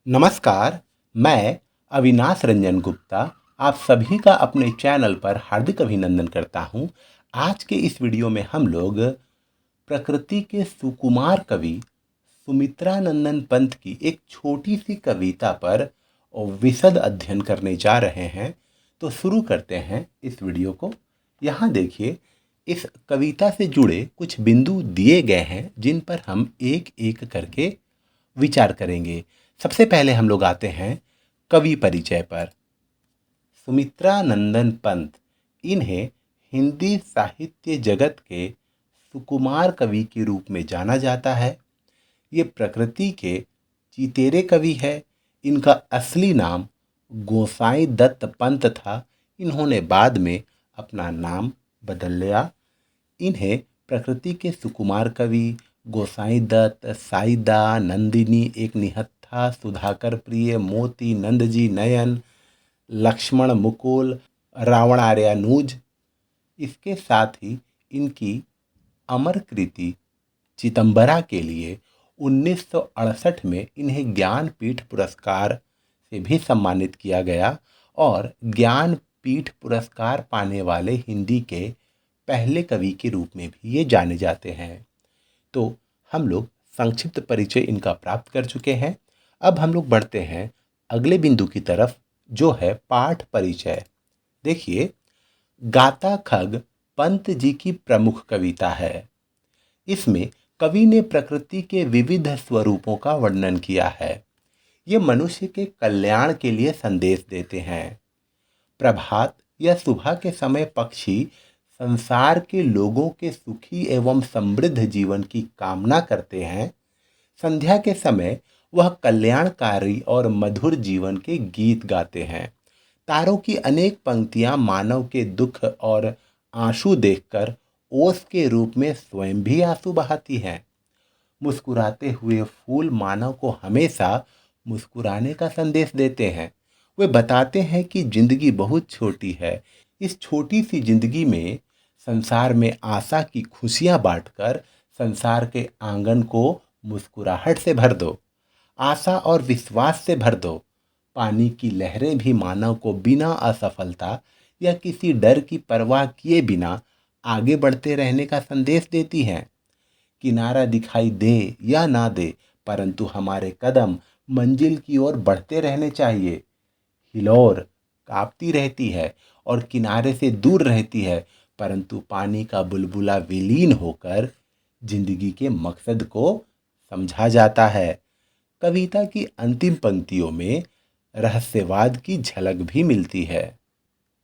नमस्कार। मैं अविनाश रंजन गुप्ता आप सभी का अपने चैनल पर हार्दिक अभिनंदन करता हूं। आज के इस वीडियो में हम लोग प्रकृति के सुकुमार कवि सुमित्रा नंदन पंत की एक छोटी सी कविता पर विशद अध्ययन करने जा रहे हैं। तो शुरू करते हैं इस वीडियो को। यहाँ देखिए, इस कविता से जुड़े कुछ बिंदु दिए गए हैं जिन पर हम एक एक करके विचार करेंगे। सबसे पहले हम लोग आते हैं कवि परिचय पर। सुमित्रा नंदन पंत, इन्हें हिंदी साहित्य जगत के सुकुमार कवि के रूप में जाना जाता है। ये प्रकृति के चितेरे कवि है। इनका असली नाम गोसाई दत्त पंत था। इन्होंने बाद में अपना नाम बदल लिया। इन्हें प्रकृति के सुकुमार कवि गोसाई दत्त, साईदा, नंदिनी एक निहत्था, सुधाकर प्रिय, मोती, नंदजी नयन, लक्ष्मण मुकुल, रावणार्यानुज, इसके साथ ही इनकी अमर कृति चितंबरा के लिए 1968 में इन्हें ज्ञानपीठ पुरस्कार से भी सम्मानित किया गया और ज्ञानपीठ पुरस्कार पाने वाले हिंदी के पहले कवि के रूप में भी ये जाने जाते हैं। तो हम लोग संक्षिप्त परिचय इनका प्राप्त कर चुके हैं। अब हम लोग बढ़ते हैं अगले बिंदु की तरफ, जो है पाठ परिचय। देखिए, गाता खग पंत जी की प्रमुख कविता है। इसमें कवि ने प्रकृति के विविध स्वरूपों का वर्णन किया है। ये मनुष्य के कल्याण के लिए संदेश देते हैं। प्रभात या सुबह के समय पक्षी संसार के लोगों के सुखी एवं समृद्ध जीवन की कामना करते हैं। संध्या के समय वह कल्याणकारी और मधुर जीवन के गीत गाते हैं। तारों की अनेक पंक्तियां मानव के दुख और आंसू देखकर ओस के रूप में स्वयं भी आंसू बहाती हैं। मुस्कुराते हुए फूल मानव को हमेशा मुस्कुराने का संदेश देते हैं। वे बताते हैं कि जिंदगी बहुत छोटी है। इस छोटी सी जिंदगी में संसार में आशा की खुशियां बांटकर संसार के आंगन को मुस्कुराहट से भर दो। आशा और विश्वास से भर दो। पानी की लहरें भी मानव को बिना असफलता या किसी डर की परवाह किए बिना आगे बढ़ते रहने का संदेश देती हैं। किनारा दिखाई दे या ना दे, परंतु हमारे कदम मंजिल की ओर बढ़ते रहने चाहिए। हिलोर कांपती रहती है और किनारे से दूर रहती है, परंतु पानी का बुलबुला विलीन होकर जिंदगी के मकसद को समझा जाता है। कविता की अंतिम पंक्तियों में रहस्यवाद की झलक भी मिलती है।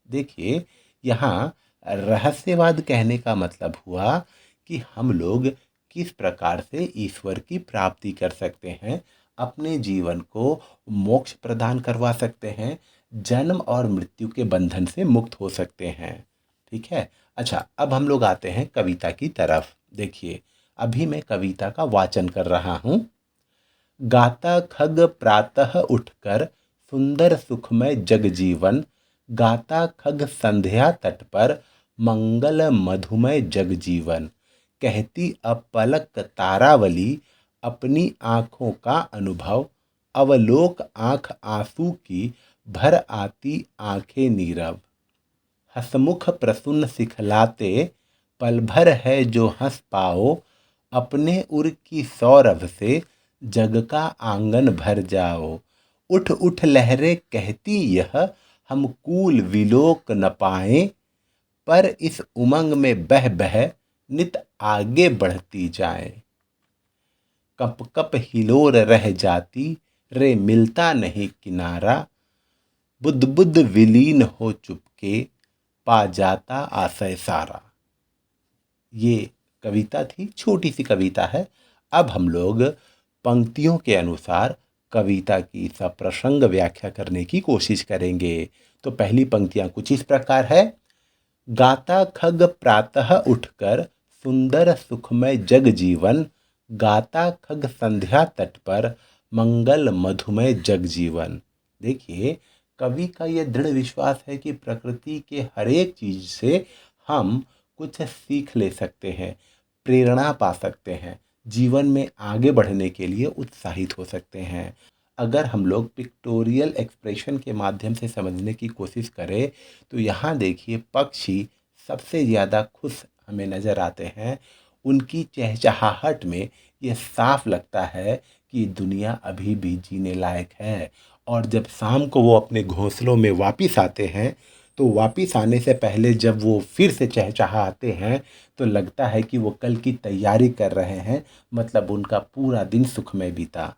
देखिए, यहाँ रहस्यवाद कहने का मतलब हुआ कि हम लोग किस प्रकार से ईश्वर की प्राप्ति कर सकते हैं, अपने जीवन को मोक्ष प्रदान करवा सकते हैं, जन्म और मृत्यु के बंधन से मुक्त हो सकते हैं। ठीक है। अच्छा, अब हम लोग आते हैं कविता की तरफ। देखिए, अभी मैं कविता का वाचन कर रहा हूँ। गाता खग प्रातः उठकर सुंदर सुखमय जगजीवन, गाता खग संध्या तट पर मंगल मधुमय जगजीवन, कहती अपलक तारावली अपनी आँखों का अनुभव, अवलोक आँख आंसू की भर आती आँखें नीरव, हसमुख प्रसन्न सिखलाते पल भर है जो हंस पाओ, अपने उर की सौरभ से जग का आंगन भर जाओ, उठ उठ लहरें कहती यह हम कूल विलोक न पाएं, पर इस उमंग में बह बह नित आगे बढ़ती जाए, कप कप हिलोर रह जाती रे मिलता नहीं किनारा, बुद्ध बुद्ध विलीन हो चुपके पा जाता आशय सारा। ये कविता थी, छोटी सी कविता है। अब हम लोग पंक्तियों के अनुसार कविता की सप्रसंग व्याख्या करने की कोशिश करेंगे। तो पहली पंक्तियां कुछ इस प्रकार है। गाता खग प्रातः उठकर सुंदर सुखमय जग जीवन, गाता खग संध्या तट पर मंगल मधुमय जग जीवन। देखिए, कवि का यह दृढ़ विश्वास है कि प्रकृति के हर एक चीज से हम कुछ सीख ले सकते हैं, प्रेरणा पा सकते हैं, जीवन में आगे बढ़ने के लिए उत्साहित हो सकते हैं। अगर हम लोग पिक्टोरियल एक्सप्रेशन के माध्यम से समझने की कोशिश करें तो यहाँ देखिए पक्षी सबसे ज़्यादा खुश हमें नज़र आते हैं। उनकी चहचहाहट में ये साफ लगता है कि दुनिया अभी भी जीने लायक है। और जब शाम को वो अपने घोंसलों में वापस आते हैं तो वापस आने से पहले जब वो फिर से चहचहाते हैं तो लगता है कि वो कल की तैयारी कर रहे हैं, मतलब उनका पूरा दिन सुखमय बीता।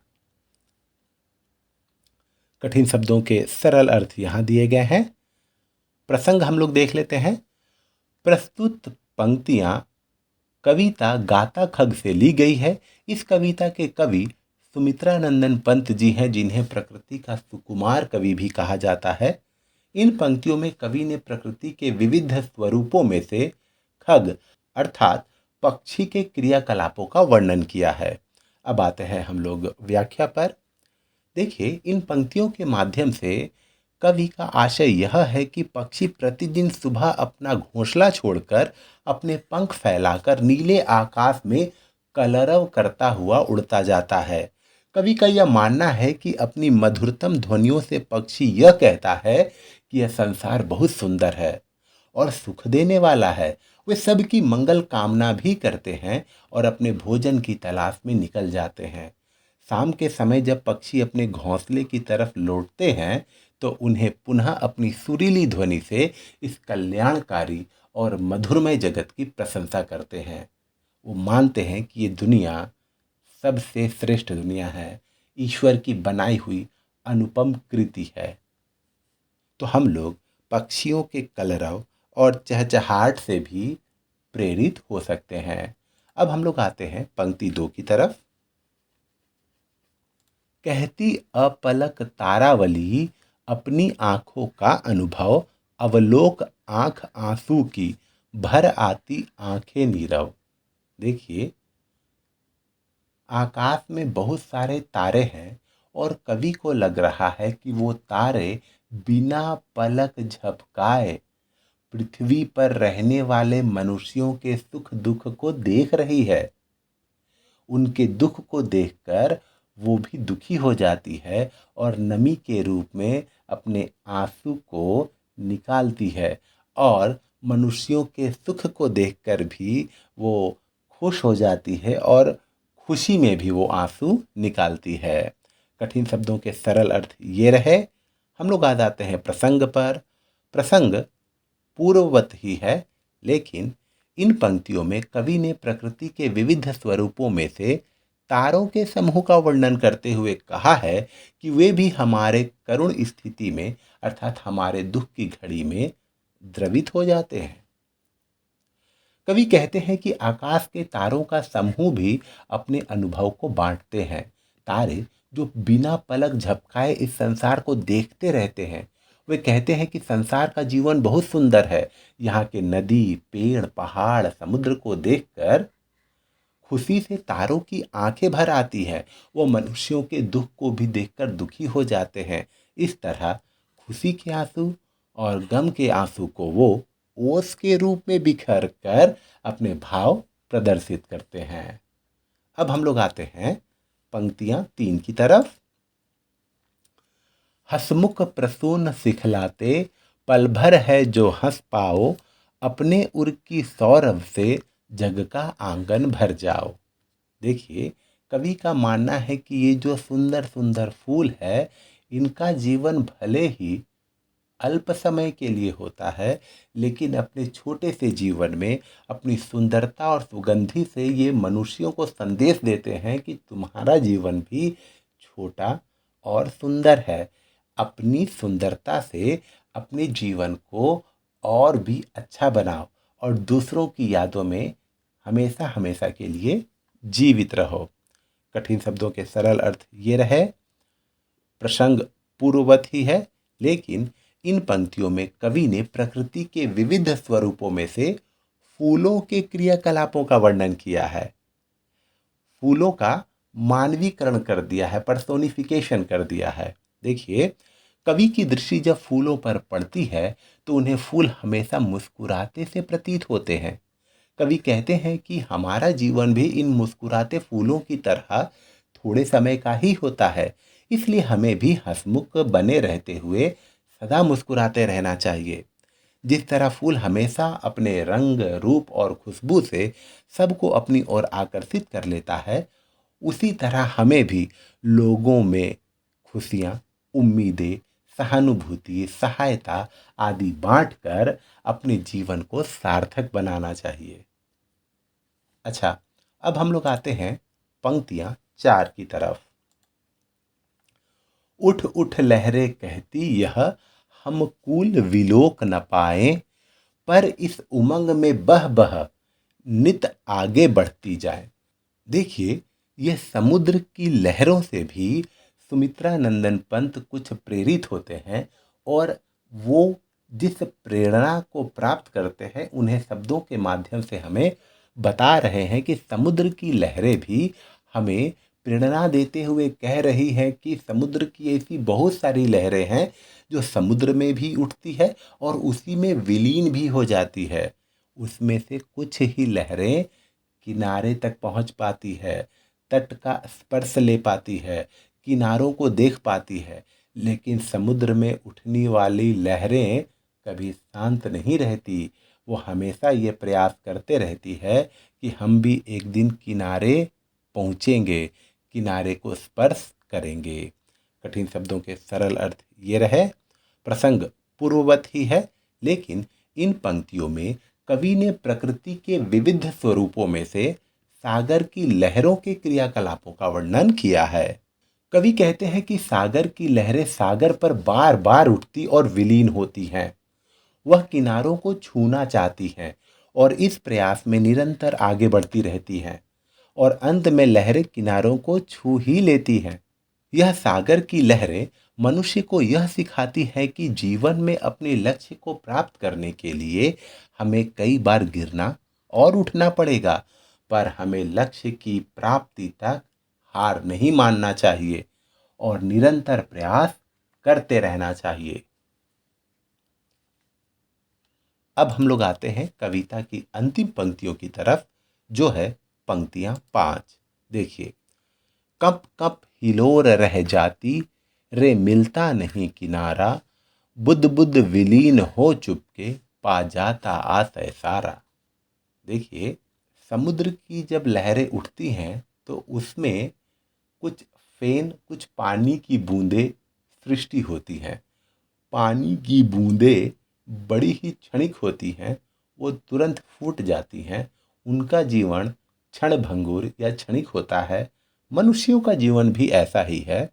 कठिन शब्दों के सरल अर्थ यहाँ दिए गए हैं। प्रसंग हम लोग देख लेते हैं। प्रस्तुत पंक्तियाँ कविता गाता खग से ली गई है। इस कविता के कवि सुमित्रानंदन पंत जी हैं, जिन्हें प्रकृति का सुकुमार कवि भी कहा जाता है। इन पंक्तियों में कवि ने प्रकृति के विविध स्वरूपों में से खग अर्थात पक्षी के क्रियाकलापों का वर्णन किया है। अब आते हैं हम लोग व्याख्या पर। देखिए, इन पंक्तियों के माध्यम से कवि का आशय यह है कि पक्षी प्रतिदिन सुबह अपना घोंसला छोड़कर अपने पंख फैलाकर नीले आकाश में कलरव करता हुआ उड़ता जाता है। कवि का यह मानना है कि अपनी मधुरतम ध्वनियों से पक्षी यह कहता है कि यह संसार बहुत सुंदर है और सुख देने वाला है। वे सबकी मंगल कामना भी करते हैं और अपने भोजन की तलाश में निकल जाते हैं। शाम के समय जब पक्षी अपने घोंसले की तरफ लौटते हैं तो उन्हें पुनः अपनी सुरीली ध्वनि से इस कल्याणकारी और मधुरमय जगत की प्रशंसा करते हैं। वो मानते हैं कि ये दुनिया सबसे श्रेष्ठ दुनिया है, ईश्वर की बनाई हुई अनुपम कृति है। तो हम लोग पक्षियों के कलरव और चहचहाहट से भी प्रेरित हो सकते हैं। अब हम लोग आते हैं पंक्ति 2 की तरफ। कहती अपलक तारावली अपनी आंखों का अनुभव, अवलोक आंख आंसू की भर आती आंखें नीरव। देखिए, आकाश में बहुत सारे तारे हैं और कवि को लग रहा है कि वो तारे बिना पलक झपकाए पृथ्वी पर रहने वाले मनुष्यों के सुख दुख को देख रही है। उनके दुख को देखकर वो भी दुखी हो जाती है और नमी के रूप में अपने आंसू को निकालती है, और मनुष्यों के सुख को देखकर भी वो खुश हो जाती है और खुशी में भी वो आंसू निकालती है। कठिन शब्दों के सरल अर्थ ये रहे। हम लोग आ जाते हैं प्रसंग पर। प्रसंग पूर्ववत ही है, लेकिन इन पंक्तियों में कवि ने प्रकृति के विविध स्वरूपों में से तारों के समूह का वर्णन करते हुए कहा है कि वे भी हमारे करुण स्थिति में अर्थात हमारे दुख की घड़ी में द्रवित हो जाते हैं। कवि कहते हैं कि आकाश के तारों का समूह भी अपने अनुभव को बांटते हैं। तारे जो बिना पलक झपकाए इस संसार को देखते रहते हैं, वे कहते हैं कि संसार का जीवन बहुत सुंदर है। यहाँ के नदी, पेड़, पहाड़, समुद्र को देखकर खुशी से तारों की आंखें भर आती है। वो मनुष्यों के दुख को भी देखकर दुखी हो जाते हैं। इस तरह खुशी के आंसू और गम के आंसू को वो ओस के रूप में बिखर कर अपने भाव प्रदर्शित करते हैं। अब हम लोग आते हैं पंक्तियां 3 की तरफ। हसमुख प्रसून सिखलाते पल भर है जो हंस पाओ, अपने उर की सौरभ से जग का आंगन भर जाओ। देखिए, कवि का मानना है कि ये जो सुंदर सुंदर फूल है, इनका जीवन भले ही अल्प समय के लिए होता है, लेकिन अपने छोटे से जीवन में अपनी सुंदरता और सुगंधि से ये मनुष्यों को संदेश देते हैं कि तुम्हारा जीवन भी छोटा और सुंदर है। अपनी सुंदरता से अपने जीवन को और भी अच्छा बनाओ और दूसरों की यादों में हमेशा हमेशा के लिए जीवित रहो। कठिन शब्दों के सरल अर्थ ये रहे। प्रसंग पूर्ववत ही है, लेकिन इन पंक्तियों में कवि ने प्रकृति के विविध स्वरूपों में से फूलों के क्रियाकलापों का वर्णन किया है। फूलों का मानवीकरण कर दिया है, पर्सोनिफिकेशन कर दिया है। देखिए, कवि की दृष्टि जब फूलों पर पड़ती है तो उन्हें फूल हमेशा मुस्कुराते से प्रतीत होते हैं। कवि कहते हैं कि हमारा जीवन भी इन मुस्कुराते फूलों की तरह थोड़े समय का ही होता है। इसलिए हमें भी हंसमुख बने रहते हुए सदा मुस्कुराते रहना चाहिए। जिस तरह फूल हमेशा अपने रंग, रूप और खुशबू से सबको अपनी ओर आकर्षित कर लेता है, उसी तरह हमें भी लोगों में खुशियाँ, उम्मीदें, सहानुभूति, सहायता आदि बांटकर अपने जीवन को सार्थक बनाना चाहिए। अच्छा, अब हम लोग आते हैं पंक्तियां 4 की तरफ। उठ उठ लहरें कहती यह, हम कूल विलोक न पाए, पर इस उमंग में बह बह नित आगे बढ़ती जाए। देखिए, यह समुद्र की लहरों से भी सुमित्रा नंदन पंत कुछ प्रेरित होते हैं और वो जिस प्रेरणा को प्राप्त करते हैं उन्हें शब्दों के माध्यम से हमें बता रहे हैं कि समुद्र की लहरें भी हमें प्रेरणा देते हुए कह रही हैं कि समुद्र की ऐसी बहुत सारी लहरें हैं जो समुद्र में भी उठती है और उसी में विलीन भी हो जाती है। उसमें से कुछ ही लहरें किनारे तक पहुंच पाती है, तट का स्पर्श ले पाती है, किनारों को देख पाती है, लेकिन समुद्र में उठने वाली लहरें कभी शांत नहीं रहती। वो हमेशा ये प्रयास करते रहती है कि हम भी एक दिन किनारे पहुँचेंगे, किनारे को स्पर्श करेंगे। कठिन शब्दों के सरल अर्थ ये रहे। प्रसंग पूर्ववत ही है, लेकिन इन पंक्तियों में कवि ने प्रकृति के विविध स्वरूपों में से सागर की लहरों के क्रियाकलापों का वर्णन किया है। कवि कहते हैं कि सागर की लहरें सागर पर बार बार उठती और विलीन होती हैं। वह किनारों को छूना चाहती हैं और इस प्रयास में निरंतर आगे बढ़ती रहती हैं और अंत में लहरें किनारों को छू ही लेती हैं। यह सागर की लहरें मनुष्य को यह सिखाती है कि जीवन में अपने लक्ष्य को प्राप्त करने के लिए हमें कई बार गिरना और उठना पड़ेगा, पर हमें लक्ष्य की प्राप्ति तक हार नहीं मानना चाहिए और निरंतर प्रयास करते रहना चाहिए। अब हम लोग आते हैं कविता की अंतिम पंक्तियों की तरफ, जो है पंक्तियां 5। देखिए, कप कप हिलोर रह जाती, रे मिलता नहीं किनारा, बुद्ध बुद्ध विलीन हो चुपके, पा जाता आशय सारा। देखिए, समुद्र की जब लहरें उठती हैं तो उसमें कुछ फेन, कुछ पानी की बूंदें सृष्टि होती हैं। पानी की बूंदें बड़ी ही क्षणिक होती हैं, वो तुरंत फूट जाती हैं। उनका जीवन क्षणभंगुर या क्षणिक होता है। मनुष्यों का जीवन भी ऐसा ही है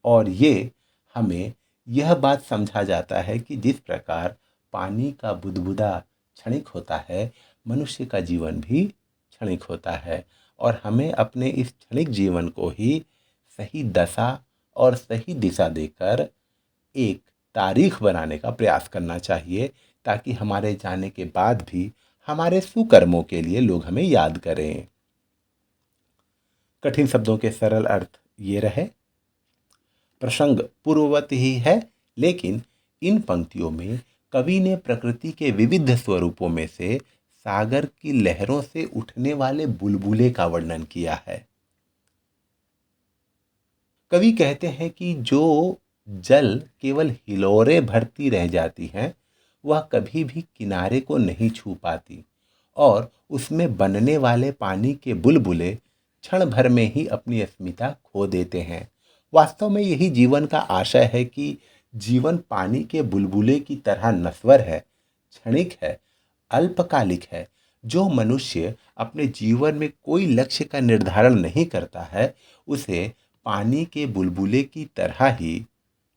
और ये हमें यह बात समझा जाता है कि जिस प्रकार पानी का बुदबुदा क्षणिक होता है, मनुष्य का जीवन भी क्षणिक होता है और हमें अपने इस क्षणिक जीवन को ही सही दशा और सही दिशा देकर एक तारीख बनाने का प्रयास करना चाहिए, ताकि हमारे जाने के बाद भी हमारे सुकर्मों के लिए लोग हमें याद करें। कठिन शब्दों के सरल अर्थ ये रहे। प्रसंग पूर्ववत ही है, लेकिन इन पंक्तियों में कवि ने प्रकृति के विविध स्वरूपों में से सागर की लहरों से उठने वाले बुलबुले का वर्णन किया है। कवि कहते हैं कि जो जल केवल हिलोरें भरती रह जाती हैं, वह कभी भी किनारे को नहीं छू पाती और उसमें बनने वाले पानी के बुलबुले क्षण भर में ही अपनी अस्मिता खो देते हैं। वास्तव में यही जीवन का आशय है कि जीवन पानी के बुलबुले की तरह नश्वर है, क्षणिक है, अल्पकालिक है। जो मनुष्य अपने जीवन में कोई लक्ष्य का निर्धारण नहीं करता है, उसे पानी के बुलबुले की तरह ही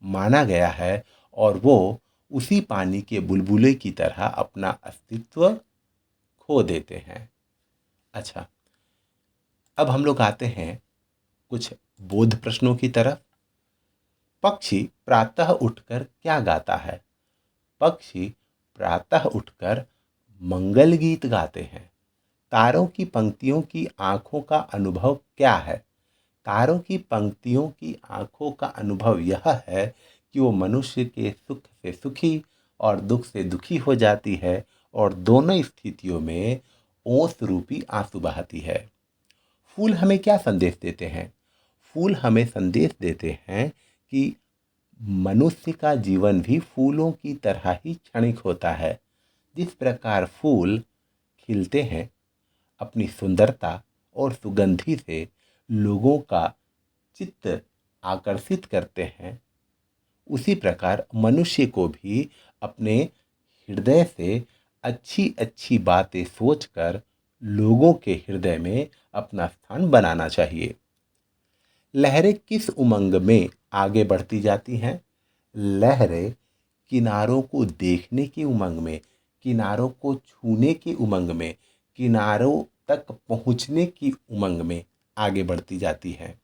माना गया है और वो उसी पानी के बुलबुले की तरह अपना अस्तित्व खो देते हैं। अच्छा, अब हम लोग आते हैं कुछ बोध प्रश्नों की तरफ। पक्षी प्रातः उठकर क्या गाता है? पक्षी प्रातः उठकर मंगल गीत गाते हैं। तारों की पंक्तियों की आंखों का अनुभव क्या है? तारों की पंक्तियों की आंखों का अनुभव यह है कि वो मनुष्य के सुख से सुखी और दुख से दुखी हो जाती है और दोनों स्थितियों में ओस रूपी आंसू बहाती है। फूल हमें क्या संदेश देते हैं? फूल हमें संदेश देते हैं कि मनुष्य का जीवन भी फूलों की तरह ही क्षणिक होता है। जिस प्रकार फूल खिलते हैं, अपनी सुंदरता और सुगंधि से लोगों का चित्त आकर्षित करते हैं, उसी प्रकार मनुष्य को भी अपने हृदय से अच्छी अच्छी बातें सोचकर लोगों के हृदय में अपना स्थान बनाना चाहिए। लहरें किस उमंग में आगे बढ़ती जाती हैं? लहरें किनारों को देखने की उमंग में, किनारों को छूने की उमंग में, किनारों तक पहुंचने की उमंग में आगे बढ़ती जाती हैं।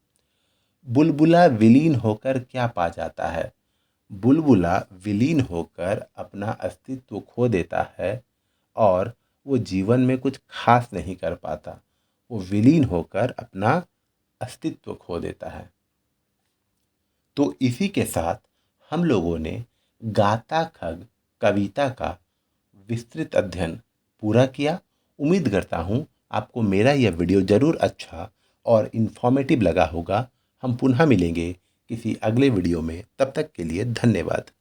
बुलबुला विलीन होकर क्या पा जाता है? बुलबुला विलीन होकर अपना अस्तित्व खो देता है और वो जीवन में कुछ खास नहीं कर पाता। वो विलीन होकर अपना अस्तित्व खो देता है। तो इसी के साथ हम लोगों ने गाता खग कविता का विस्तृत अध्ययन पूरा किया। उम्मीद करता हूँ आपको मेरा यह वीडियो ज़रूर अच्छा और इन्फॉर्मेटिव लगा होगा। हम पुनः मिलेंगे किसी अगले वीडियो में। तब तक के लिए धन्यवाद।